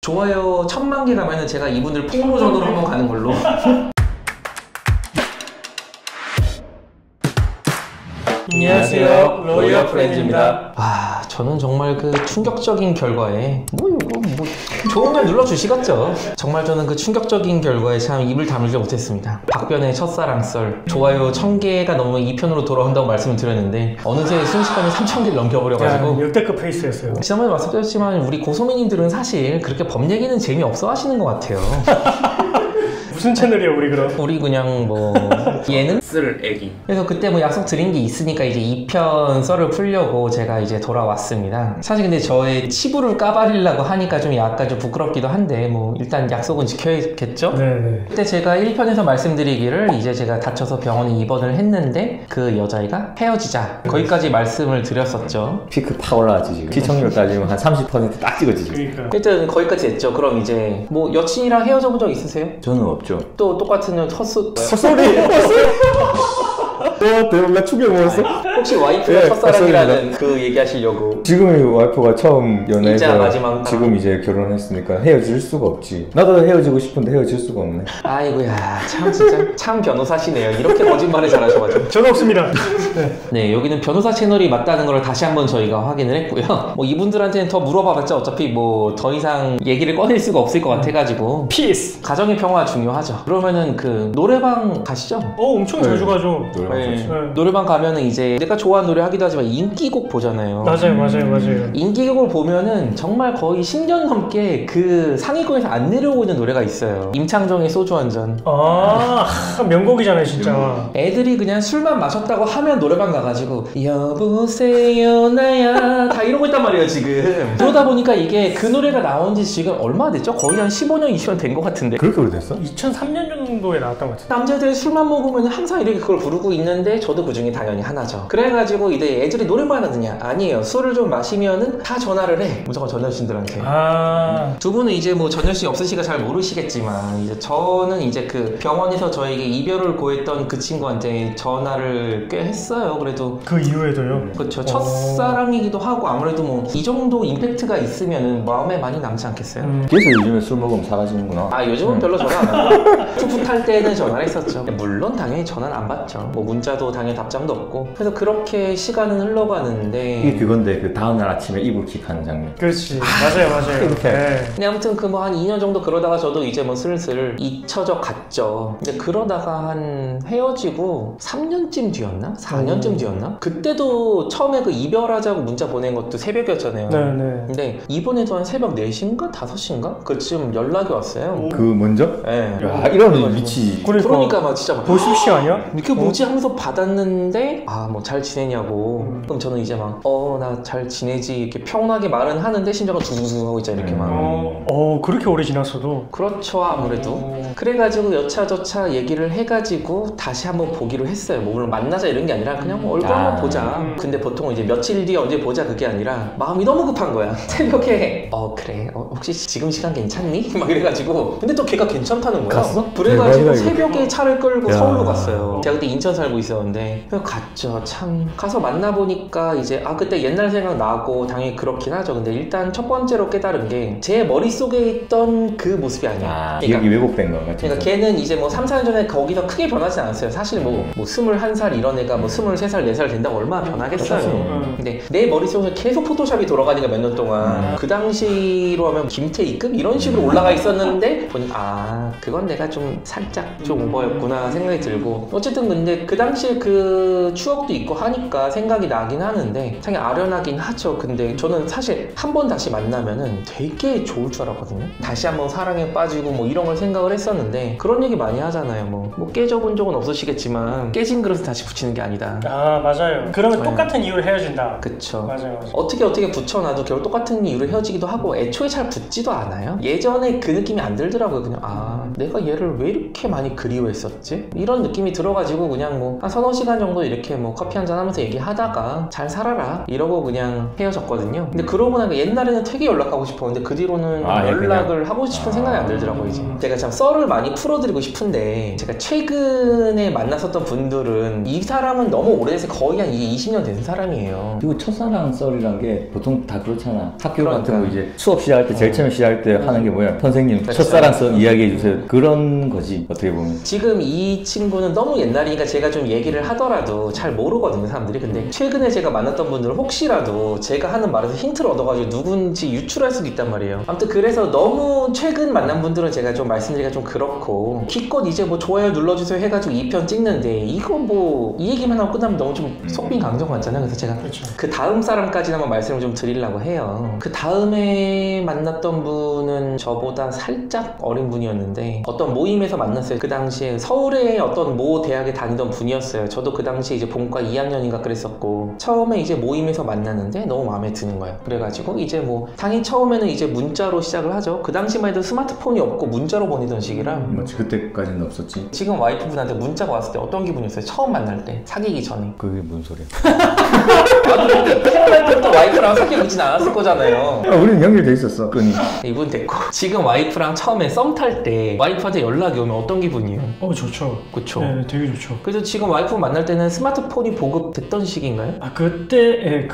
좋아요 1000만 개 가면은 제가 이분들 폭로전으로 한번 가는 걸로. 안녕하세요, 로이어 프렌즈입니다. 저는 정말 그 충격적인 결과에 좋으면 눌러주시겠죠. 정말 저는 그 충격적인 결과에 참 입을 다물지 못했습니다. 박변의 첫사랑 썰 좋아요 1000개가 넘으면 2편으로 돌아온다고 말씀을 드렸는데 어느새 순식간에 3000개를 넘겨버려가지고 역대급 페이스였어요. 지난번에 말씀드렸지만 우리 고소민님들은 사실 그렇게 법 얘기는 재미없어 하시는 것 같아요. 무슨 채널이야 우리 그럼? 우리 그냥 뭐 얘는 쓸 애기. 그래서 그때 뭐 약속 드린 게 있으니까 이제 2편 썰을 풀려고 제가 이제 돌아왔습니다. 사실 근데 저의 치부를 까발리려고 하니까 좀 약간 좀 부끄럽기도 한데 뭐 일단 약속은 지켜야겠죠? 네네. 그때 제가 1편에서 말씀드리기를 이제 제가 다쳐서 병원에 입원을 했는데 그 여자애가 헤어지자 거기까지 말씀을 드렸었죠. 피크 파올라지 지금 시청률 따지면 한 30% 딱 찍어지 지금. 그러니까. 일단 거기까지 했죠. 그럼 이제 뭐 여친이랑 헤어져 본 적 있으세요? 저는 없죠. 또 똑같은 헛소 헛소리! 대박 나 충격 먹었어? 혹시 와이프가 네, 첫사랑이라는 그 얘기하시려고? 지금 와이프가 처음 이자 연애해서 마지막 지금 이제 결혼했으니까 헤어질 수가 없지. 나도 헤어지고 싶은데 헤어질 수가 없네. 아이고야 참 진짜 참 변호사시네요. 이렇게 거짓말을 잘하셔가지고. 저는 없습니다. 네, 여기는 변호사 채널이 맞다는 걸 다시 한번 저희가 확인을 했고요. 뭐 이분들한테는 더 물어봐봤자 어차피 뭐 더 이상 얘기를 꺼낼 수가 없을 것 같아가지고 피스. 가정의 평화 중요하죠. 그러면은 그 노래방 가시죠? 엄청 자주 가죠. 네. 네. 노래방 가면은 이제 내가 좋아하는 노래 하기도 하지만 인기곡 보잖아요. 맞아요. 인기곡을 보면은 정말 거의 10년 넘게 그 상위권에서 안 내려오고 있는 노래가 있어요. 임창정의 소주 한 잔. 명곡이잖아요 진짜. 애들이 그냥 술만 마셨다고 하면 노래방 가가지고 여보세요 나야 다 이러고 있단 말이에요 지금. 그러다 보니까 이게 그 노래가 나온 지 지금 얼마 됐죠? 거의 한 15년 20년 된 것 같은데 그렇게 오래됐어? 2003년 정도에 나왔던 것 같은데. 남자들이 술만 먹으면 항상 이렇게 그걸 부르고 있는데 저도 그 중에 당연히 하나죠. 그래가지고 이제 애들이 노래만 하느냐? 아니에요. 술을 좀 마시면은 다 전화를 해. 무조건 전 여친들한테. 두 분은 이제 뭐 전 여친이 없으시니까 잘 모르시겠지만 이제 저는 이제 그 병원에서 저에게 이별을 고했던 그 친구한테 전화를 꽤 했어요. 그래도 그 이후에도요? 그렇죠. 첫사랑이기도 하고 아무래도 뭐 이 정도 임팩트가 있으면은 마음에 많이 남지 않겠어요? 그래서 요즘에 술 먹으면 사라지는구나. 요즘은 별로 전화 안 하고 풋풋할 때는 전화를 했었죠. 물론 당연히 전화는 안 받죠. 뭐 문자도 당연히 답장도 없고. 그래서 그렇게 시간은 흘러가는데 이게 그건데 그 다음날 아침에 이불킥 하는 장면. 그렇지. 맞아요. 이렇게. 네. 근데 아무튼 그 뭐 한 2년 정도 그러다가 저도 이제 뭐 슬슬 잊혀져 갔죠. 근데 그러다가 한 헤어지고 3년쯤 뒤였나? 4년쯤 뒤였나? 그때도 처음에 그 이별하자고 문자 보낸 것도 새벽이었잖아요. 네네. 근데 이번에도 한 새벽 4시인가? 5시인가? 그쯤 연락이 왔어요. 그 먼저? 네. 야 이러면 미치. 그러니까 막 진짜 막 보십시 아니야? 이게 뭐지 하면서 받았는데 뭐 잘 지내냐고. 그럼 저는 이제 막 나 잘 지내지 이렇게 평온하게 말은 하는데 심장은 두두두 하고 있잖아 이렇게 막. 그렇게 오래 지났어도. 그렇죠 아무래도. 그래가지고 여차저차 얘기를 해가지고 다시 한번 보기로 했어요. 뭐 물론 만나자 이런 게 아니라 그냥 뭐 얼굴 한번 보자. 근데 보통 이제 며칠 뒤에 언제 보자 그게 아니라 마음이 너무 급한 거야. 새벽에 그래 혹시 지금 시간 괜찮니? 막 이래가지고 근데 또 걔가 괜찮다는 거야. 갔어? 그래가지고 대박이다, 새벽에 차를 끌고 야. 서울로 갔어요. 제가 그때 인천 살고 있었는데 그래서 갔죠. 참 가서 만나보니까 이제 그때 옛날 생각나고 당연히 그렇긴 하죠. 근데 일단 첫 번째로 깨달은 게 제 머릿속에 있던 그 모습이 아니야. 기억이 왜곡된 거 같아. 그러니까 걔는 이제 뭐 3, 4년 전에 거기서 크게 변하지 않았어요. 사실 뭐 21살 이런 애가 뭐 23살, 4살 된다고 얼마나 변하겠어요. 근데 내 머릿속에 계속 포토샵이 돌아가니까 몇 년 동안 그 당시로 하면 김태희급 이런 식으로 올라가 있었는데 보니 그건 내가 좀 살짝 좀 오버였구나 생각이 들고 어쨌든 근데 그 당시에 그 추억도 있고 하니까 생각이 나긴 하는데 당연히 아련하긴 하죠. 근데 저는 사실 한 번 다시 만나면은 되게 좋을 줄 알았거든요. 다시 한번 사랑에 빠지고 뭐 이런 걸 생각을 했었는데 그런 얘기 많이 하잖아요. 뭐 깨져본 적은 없으시겠지만 깨진 그릇을 다시 붙이는 게 아니다. 맞아요. 그러면 똑같은 이유로 헤어진다. 그쵸. 맞아요. 어떻게 붙여놔도 결국 똑같은 이유로 헤어지기도 하고 애초에 잘 붙지도 않아요. 예전에 그 느낌이 안 들더라고요. 그냥 내가 얘를 왜 이렇게 많이 그리워했었지? 이런 느낌이 들어가지고 그냥 뭐 한 서너 시간 정도 이렇게 뭐 커피 커피 한잔 하면서 얘기하다가 잘 살아라 이러고 그냥 헤어졌거든요. 근데 그러고 나니까 옛날에는 되게 연락하고 싶었는데 그 뒤로는 연락을 하고 싶은 생각이 안 들더라고요. 이제 제가 참 썰을 많이 풀어드리고 싶은데 제가 최근에 만났었던 분들은 이 사람은 너무 오래돼서 거의 한 20년 된 사람이에요. 그리고 첫사랑 썰이란 게 보통 다 그렇잖아. 학교 그러니까. 같은 거 이제 수업 시작할 때 제일 처음 시작할 때 하는 게 뭐야? 선생님 첫사랑 썰 이야기해 주세요. 그런 거지 어떻게 보면. 지금 이 친구는 너무 옛날이니까 제가 좀 얘기를 하더라도 잘 모르거든요 사람들이. 근데 최근에 제가 만났던 분들은 혹시라도 제가 하는 말에서 힌트를 얻어가지고 누군지 유출할 수도 있단 말이에요. 아무튼 그래서 너무 최근 만난 분들은 제가 좀 말씀드리기가 좀 그렇고 기껏 이제 뭐 좋아요 눌러주세요 해가지고 2편 찍는데 이거 뭐 이 얘기만 하고 끝나면 너무 좀 속빈 강정 같잖아요. 그래서 제가 그 다음 사람까지 한번 말씀을 좀 드리려고 해요. 그 다음에 만났던 분은 저보다 살짝 어린 분이었는데 어떤 모임에서 만났어요. 그 당시에 서울의 어떤 모 대학에 다니던 분이었어요. 저도 그 당시에 이제 본과 2학년인가 그랬었고 처음에 이제 모임에서 만났는데 너무 마음에 드는 거예요. 그래가지고 이제 뭐 당연히 처음에는 이제 문자로 시작을 하죠. 그 당시만 해도 스마트폰이 없고 문자로 보내던 시기라 뭐지 그때까지는 없었지. 지금 와이프분한테 문자가 왔을 때 어떤 기분이었어요? 처음 만날 때 사귀기 전에. 그게 뭔 소리야? 태어날 때부터 와이프랑 사귀고 있진 않았을 거잖아요. 우리는 연결돼 있었어. 끈이. 이분 됐고 지금 와이프랑 처음에 썸 탈 때 와이프한테 연락이 오면 어떤 기분이에요? 좋죠. 그쵸. 네, 되게 좋죠. 그래서 지금 와이프 만날 때는 스마트폰이 보급됐던 시기인가요? 그때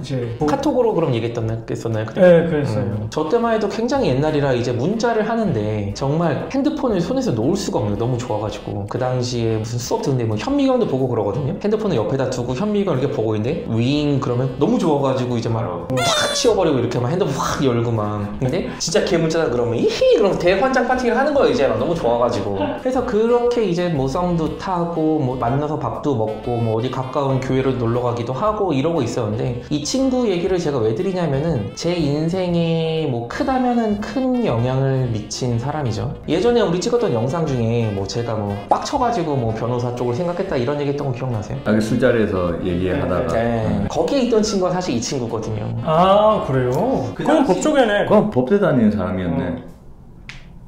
이제 카톡으로 그럼 얘기했었나요? 네, 그랬어요. 저 때만 해도 굉장히 옛날이라 이제 문자를 하는데 정말 핸드폰을 손에서 놓을 수가 없는 게 너무 좋아가지고 그 당시에 무슨 수업 듣는데 뭐 현미경도 보고 그러거든요. 핸드폰을 옆에다 두고 현미경 이렇게 보고 있는데 윙 그러면 너무 좋아가지고 이제 막 확 치워버리고 이렇게 막 핸드폰 확 열고 막. 근데 진짜 개문자다 그러면 이히 그럼 대환장 파티를 하는 거예요. 이제 막 너무 좋아가지고. 그래서 그렇게 이제 뭐 썸도 타고 뭐 만나서 밥도 먹고 뭐 어디 가까운 교회로 놀러 가기도 하고 이러고 있었는데 이 친구 얘기를 제가 왜 드리냐면은 제 인생에 뭐 크다면은 큰 영향을 미친 사람이죠. 예전에 우리 찍었던 영상 중에 뭐 제가 뭐 빡쳐가지고 뭐 변호사 쪽을 생각했다 이런 얘기 했던 거 기억나세요? 그 술자리에서 얘기하다가 네. 거기에 있던 친구가 사실 이 친구거든요. 아, 그래요? 그건 법조계네. 그건 법대 다니는 사람이었네.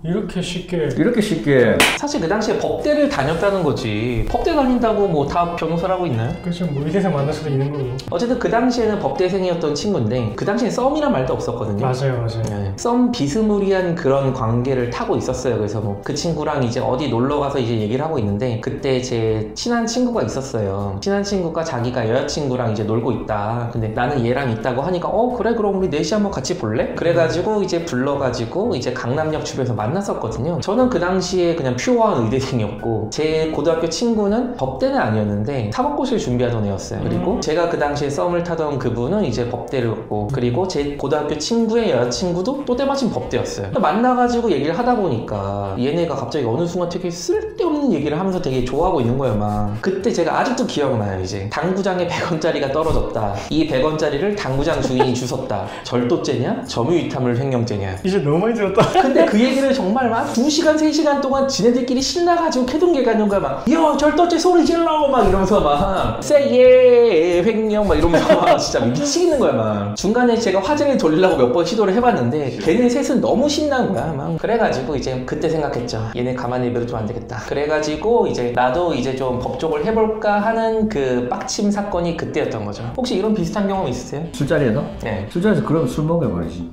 이렇게 쉽게 사실 그 당시에 법대를 다녔다는 거지 법대 다닌다고 뭐 다 변호사라고 있나요? 그렇죠. 뭐 이래서 만날 수도 있는 거고. 어쨌든 그 당시에는 법대생이었던 친구인데 그 당시엔 썸이란 말도 없었거든요. 맞아요. 네. 썸 비스무리한 그런 관계를 타고 있었어요. 그래서 뭐 그 친구랑 이제 어디 놀러 가서 이제 얘기를 하고 있는데 그때 제 친한 친구가 있었어요. 친한 친구가 자기가 여자친구랑 이제 놀고 있다. 근데 나는 얘랑 있다고 하니까 그래 그럼 우리 넷이 한번 같이 볼래? 그래가지고 이제 불러가지고 이제 강남역 주변에서 만났었거든요. 저는 그 당시에 그냥 퓨어한 의대생이었고 제 고등학교 친구는 법대는 아니었는데 사법고시를 준비하던 애였어요. 그리고 제가 그 당시에 썸을 타던 그분은 이제 법대였고 그리고 제 고등학교 친구의 여자친구도 또 때마침 법대였어요. 만나가지고 얘기를 하다 보니까 얘네가 갑자기 어느 순간 되게 쓸데없는 얘기를 하면서 되게 좋아하고 있는 거예요. 막 그때 제가 아직도 기억나요. 이제 당구장에 100원짜리가 떨어졌다. 이 100원짜리를 당구장 주인이 주웠다. 절도죄냐? 점유이탈물 횡령죄냐? 이제 너무 많이 들었다. 근데 그 얘기를 정말 막 2시간, 3시간 동안 지네들끼리 신나가지고 캐동개가는 거야. 막 야 절도죄 소리 질러 막 이러면서 막 세예 횡령 막 이러면서 막 진짜 미치겠는 거야. 막 중간에 제가 화제를 돌리려고 몇 번 시도를 해봤는데 걔네 셋은 너무 신난 거야. 막 그래가지고 이제 그때 생각했죠. 얘네 가만히 내버려 두면 안 되겠다. 그래가지고 이제 나도 이제 좀 법쪽을 해볼까 하는 그 빡침 사건이 그때였던 거죠. 혹시 이런 비슷한 경험 있으세요? 술자리에서? 네. 술자리에서 그러면 술 먹여버리지.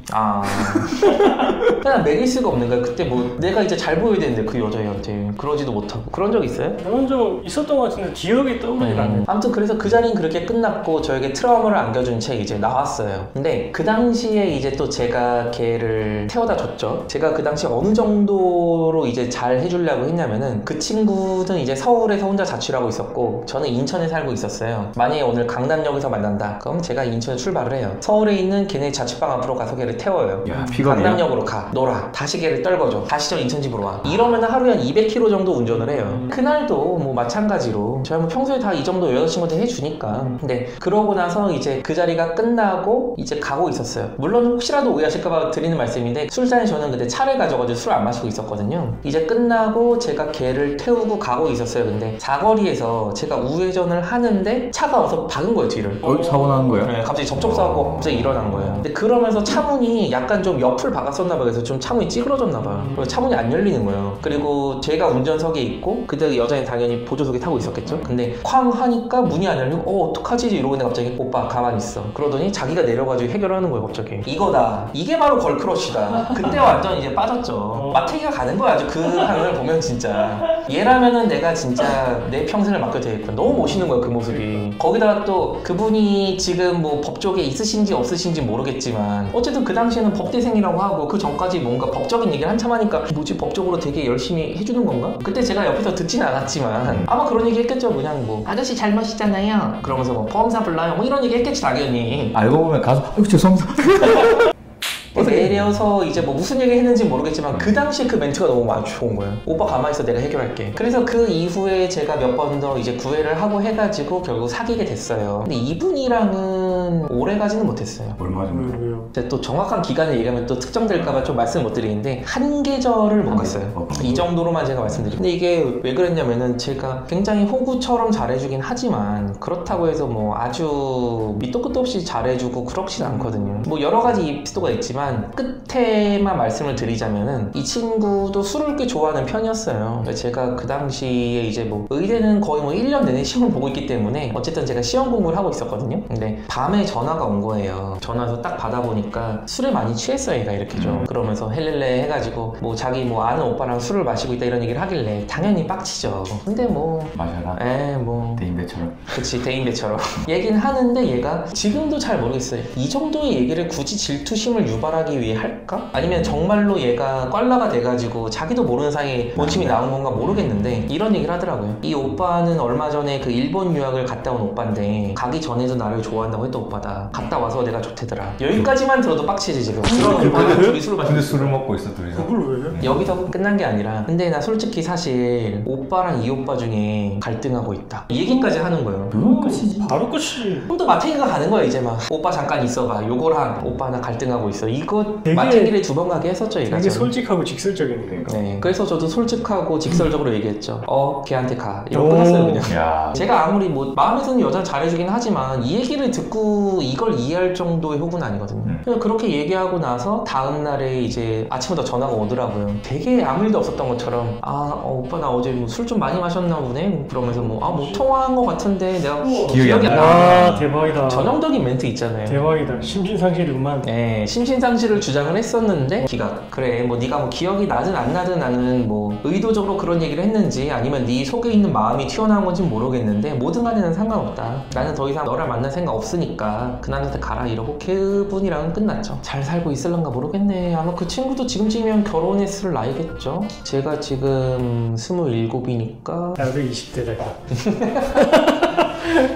그냥 매길 수가 없는 거야. 그때 뭐 내가 이제 잘 보여야 되는데 그 여자애한테 그러지도 못하고 그런 적 있어요? 그런 적 있었던 것 같은데 기억이 떠오르지가 않네요. 아무튼 그래서 그 자리는 그렇게 끝났고 저에게 트라우마를 안겨준 채 이제 나왔어요. 근데 그 당시에 이제 또 제가 걔를 태워다 줬죠. 제가 그 당시에 어느 정도로 이제 잘 해주려고 했냐면은 그 친구는 이제 서울에서 혼자 자취를 하고 있었고 저는 인천에 살고 있었어요. 만약에 오늘 강남역에서 만난다 그럼 제가 인천에 출발을 해요. 서울에 있는 걔네 자취방 앞으로 가서 걔를 태워요. 야, 피곤해요. 강남역으로 가 놀아 다시 걔를 떨궈줘 다시 저 인천집으로 와 이러면 하루에 한 200km 정도 운전을 해요. 그날도 뭐 마찬가지로 저희 뭐 평소에 다 이 정도 여자친구한테 해주니까. 근데 그러고 나서 이제 그 자리가 끝나고 이제 가고 있었어요. 물론 혹시라도 오해하실까봐 드리는 말씀인데 술자리 저는 그때 차를 가져가지고 술 안 마시고 있었거든요. 이제 끝나고 제가 걔를 태우고 가고 있었어요. 근데 사거리에서 제가 우회전을 하는데 차가 와서 박은 거예요 뒤를. 사고 나는 거야? 네, 갑자기 접촉사고가 갑자기 일어난 거예요. 근데 그러면서 차문이 약간 좀 옆을 박았었나 봐요. 그래서 좀 차문이 찌그러졌나 봐요. 거야. 그리고 차문이 안 열리는 거예요. 그리고 제가 운전석에 있고 그때 여자는 당연히 보조석에 타고 있었겠죠. 근데 쾅 하니까 문이 안 열리고 어떡하지 이러고 있는데 갑자기 오빠 가만히 있어. 그러더니 자기가 내려가지고 해결하는 거예요. 갑자기 이거다. 이게 바로 걸크러쉬다. 그때 완전 이제 빠졌죠. 마태기가 가는 거야. 아주 그 장면을 보면 진짜 얘라면은 내가 진짜 내 평생을 맡겨도 되겠구나. 너무 멋있는 거야 그 모습이. 거기다가 또 그분이 지금 뭐 법조계 있으신지 없으신지 모르겠지만 어쨌든 그 당시에는 법대생이라고 하고 그 전까지 뭔가 법적인 얘기를 한참 하니까 뭐지 법적으로 되게 열심히 해주는 건가? 그때 제가 옆에서 듣진 않았지만 아마 그런 얘기 했겠죠. 그냥 뭐 아저씨 잘못이잖아요 그러면서 뭐 보험사 불러요 뭐 이런 얘기 했겠지 당연히. 알고 보면 가서 아이고 죄송합니다. 내려서 이제 뭐 무슨 얘기 했는지 모르겠지만 그 당시에 그 멘트가 너무 아주 좋은 거예요. 오빠 가만히 있어 내가 해결할게. 그래서 그 이후에 제가 몇 번 더 이제 구애를 하고 해가지고 결국 사귀게 됐어요. 근데 이분이랑은 오래 가지는 못했어요. 얼마 정도? 왜요? 근데 또 정확한 기간을 얘기하면 또 특정될까봐 좀 말씀 못 드리는데 한 계절을 못 갔어요. 이 정도로만 제가 말씀드릴게요. 근데 이게 왜 그랬냐면은 제가 굉장히 호구처럼 잘해주긴 하지만 그렇다고 해서 뭐 아주 밑도 끝도 없이 잘해주고 그렇진 않거든요. 뭐 여러 가지 에피소드가 있지만 끝에만 말씀을 드리자면은 이 친구도 술을 꽤 좋아하는 편이었어요. 제가 그 당시에 이제 뭐 의대는 거의 뭐 1년 내내 시험을 보고 있기 때문에 어쨌든 제가 시험 공부를 하고 있었거든요. 근데 밤에 전화가 온 거예요. 전화해서 딱 받아보니까 술에 많이 취했어 얘가 이렇게 좀. 그러면서 헬렐레 해가지고 뭐 자기 뭐 아는 오빠랑 술을 마시고 있다 이런 얘기를 하길래 당연히 빡치죠. 근데 뭐 마셔라. 뭐 대인배처럼. 그치 대인배처럼 얘긴 하는데 얘가 지금도 잘 모르겠어요. 이 정도의 얘기를 굳이 질투심을 유발하기 위해 할까? 아니면 정말로 얘가 꽐라가 돼가지고 자기도 모르는 사이에 원심이 나온 건가 모르겠는데 이런 얘기를 하더라고요. 이 오빠는 얼마 전에 그 일본 유학을 갔다 온 오빠인데 가기 전에도 나를 좋아한다고 했던 오빠다. 갔다 와서 내가 좋대더라. 여기까지만 들어도 빡치지 지금. 그런 오빠랑 둘이 술을 마시고 근데 술을 먹고 있어 둘이서. 그걸 왜? 여기서 끝난 게 아니라 근데 나 솔직히 사실 오빠랑 이 오빠 중에 갈등하고 있다 이 얘기까지 하는 거예요. 그건 끝이지. 바로 끝이. 좀 더 마탱이가 가는 거야 이제 막 오빠 잠깐 있어봐 요거랑 오빠랑 갈등하고 있어 이거 되게- 마탱이를 두 번 가게 했었죠 얘가. 되게 저는. 솔직하고 직설적이네. 네 그래서 저도 솔직하고 직설적으로 얘기했죠. 걔한테 가 이러고 끝났어요 그냥. 야. 제가 아무리 뭐 마음에서는 여자를 잘해주긴 하지만 이 얘기를 듣고 이걸 이해할 정도의 호구는 아니거든요. 그래서 그렇게 얘기하고 나서 다음날에 이제 아침부터 전화가 오더라고요. 되게 아무 일도 없었던 것처럼 오빠 나 어제 뭐 술 좀 많이 마셨나 보네 그러면서 뭐 통화한 것 같은데 내가 기억이 안 나. 와 대박이다. 전형적인 멘트 있잖아요. 대박이다. 심신상실이구만. 네, 심신상실을 주장을 했었는데 기각. 그래, 뭐 네가 뭐 기억이 나든 안 나든 나는 뭐 의도적으로 그런 얘기를 했는지 아니면 네 속에 있는 마음이 튀어나온 건지 모르겠는데 뭐든 간에는 상관없다. 나는 더 이상 너를 만날 생각 없으니까 그날한테 가라 이러고 그분이랑은 끝났죠. 잘 살고 있을런가 모르겠네. 아마 그 친구도 지금쯤이면 결혼했을 나이겠죠. 제가 지금 27이니까 나도 20대다.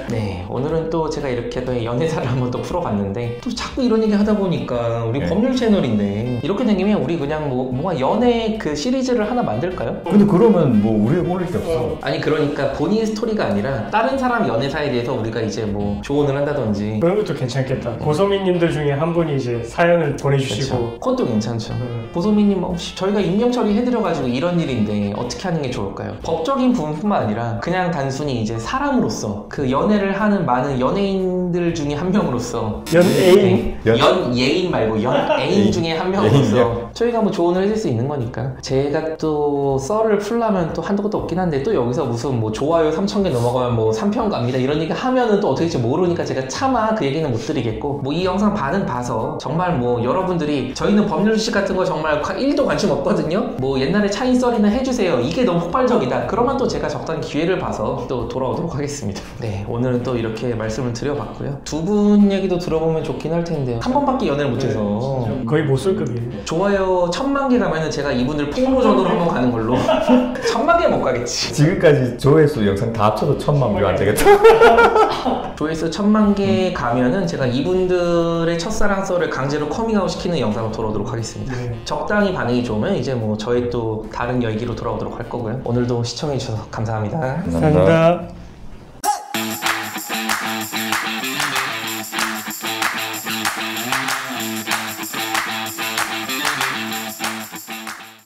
네, 오늘은 또 제가 이렇게 또 연애사를 한번 또 풀어봤는데 또 자꾸 이런 얘기 하다 보니까 우리 네. 법률 채널인데 이렇게 된 김에 우리 그냥 뭔가 연애 그 시리즈를 하나 만들까요? 근데 그러면 뭐 우리가 모를 게 없어. 아니 그러니까 본인 스토리가 아니라 다른 사람 연애사에 대해서 우리가 이제 뭐 조언을 한다든지 그런 것도 괜찮겠다. 고소민님들 중에 한 분이 이제 사연을 보내주시고. 그렇죠. 그것도 괜찮죠. 보소미님 저희가 임명 처리해드려가지고 이런 일인데 어떻게 하는 게 좋을까요? 법적인 부분뿐만 아니라 그냥 단순히 이제 사람으로서 그 연애를 하는 많은 연예인들 중에 한 명으로서 연예인? 연예인 말고 연예인 중에 한 명으로서 예인이요? 저희가 뭐 조언을 해줄 수 있는 거니까. 제가 또 썰을 풀려면 또 한도 끝도 없긴 한데 또 여기서 무슨 뭐 좋아요 3,000개 넘어가면 뭐 3편 갑니다 이런 얘기 하면은 또 어떻게 될지 모르니까 제가 차마 그 얘기는 못 드리겠고 뭐 이 영상 반응 봐서 정말 뭐 여러분들이 저희는 법률 지식 같은 거 정말 1도 관심 없거든요. 뭐 옛날에 차인 썰이나 해주세요 이게 너무 폭발적이다 그러면 또 제가 적당히 기회를 봐서 또 돌아오도록 하겠습니다. 네 오늘은 또 이렇게 말씀을 드려봤고요. 두 분 얘기도 들어보면 좋긴 할 텐데 한 번밖에 연애를 못해서 거의 모쏠급이에요. 좋아요 1000만 개 가면은 제가 이분들 폭로전으로 한번 가는 걸로 1000만 개 못 가겠지. 지금까지 조회수 영상 다 합쳐도 1000만 뷰 안 되겠다. 조회수 1000만 개 가면은 제가 이분들의 첫사랑 썰을 강제로 커밍아웃 시키는 영상으로 돌아오도록 하겠습니다. 네. 적당히 반응이 좋으면 이제 뭐 저희 또 다른 얘기로 돌아오도록 할 거고요. 오늘도 시청해주셔서 감사합니다. 감사합니다.